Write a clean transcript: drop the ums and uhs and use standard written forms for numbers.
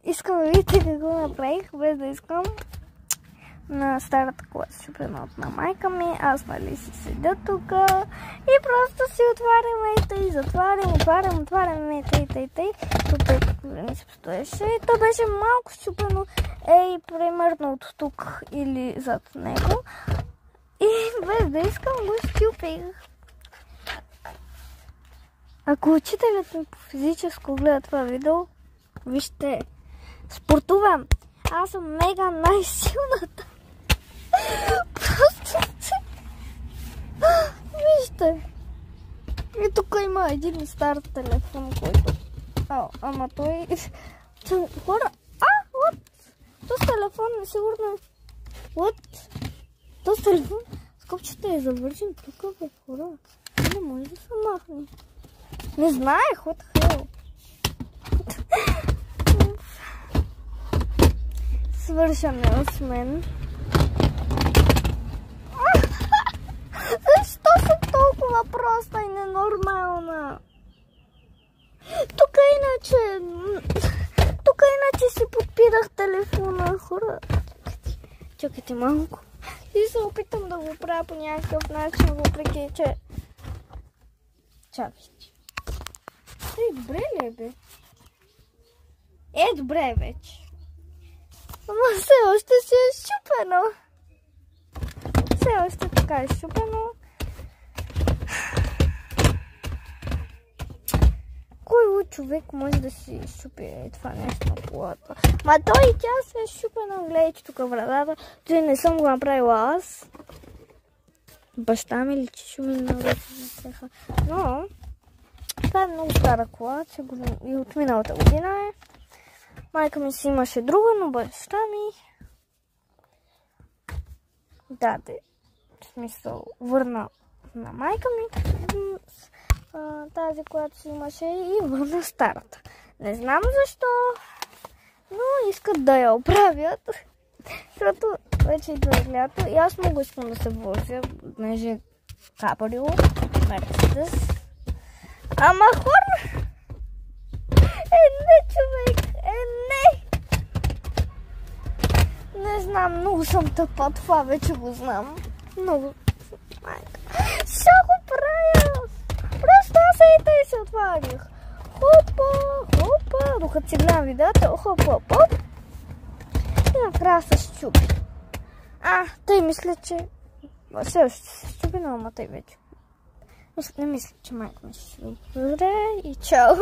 Искам да видите какво направих, без да искам. На старата кола се щупена на майка ми. Аз нали си седя тук и просто си отварям и затварям и тъй. Тук не се постоеше. То беше малко щупено, примерно от тук или зад него. И без да искам го щупих. Ако учителят ми по физическо гледа това видео, вижте, спортувам. Аз съм мега най-силната. Просто вижте. И тук има един стар телефон, който... Ама той... Хора... What? Този телефон е сигурно... What? Този телефон... Скопчето е завършен тук, бе, хора. Не може да се махне. Не знаех, what the hell. Свършаме с мен. Защо съм толкова проста и ненормална? Тук иначе си подпирах телефона, хора. Чакайте малко. И се опитам да го правя по някакъв начин, въпреки че... Чакайте. Добре ли е, бе? Добре вече. Ама все още си е щупено. Все още така е щупено. Кой луд човек може да си щупи това нещо на колата? Ма той и тя се е щупена. Гледайте тук вратата. Той не съм го направила аз. Баща ми личи шуми на ръцеха. Но това е много стара кола. И от миналата година е. Майка ми си имаше друга, но баща ми даде, в смисъл, върна на майка ми тази, която си имаше, и върна старата. Не знам защо, но искат да я оправят, защото вече идва лято и аз много искам да се возя, понеже капарило, Мерцедес. Ама хора! Не, човек! Не! Не знам, много съм тъпа, това вече го знам. Много. Ще го правя! Просто аз и се отварих. Хопа! Докато си гледам видеото, хоп! И накрая се щупи. Тъй мисля, че... Все още се щупи, но ама тъй вече. Не мисля, че майка ми ще се добре и чао!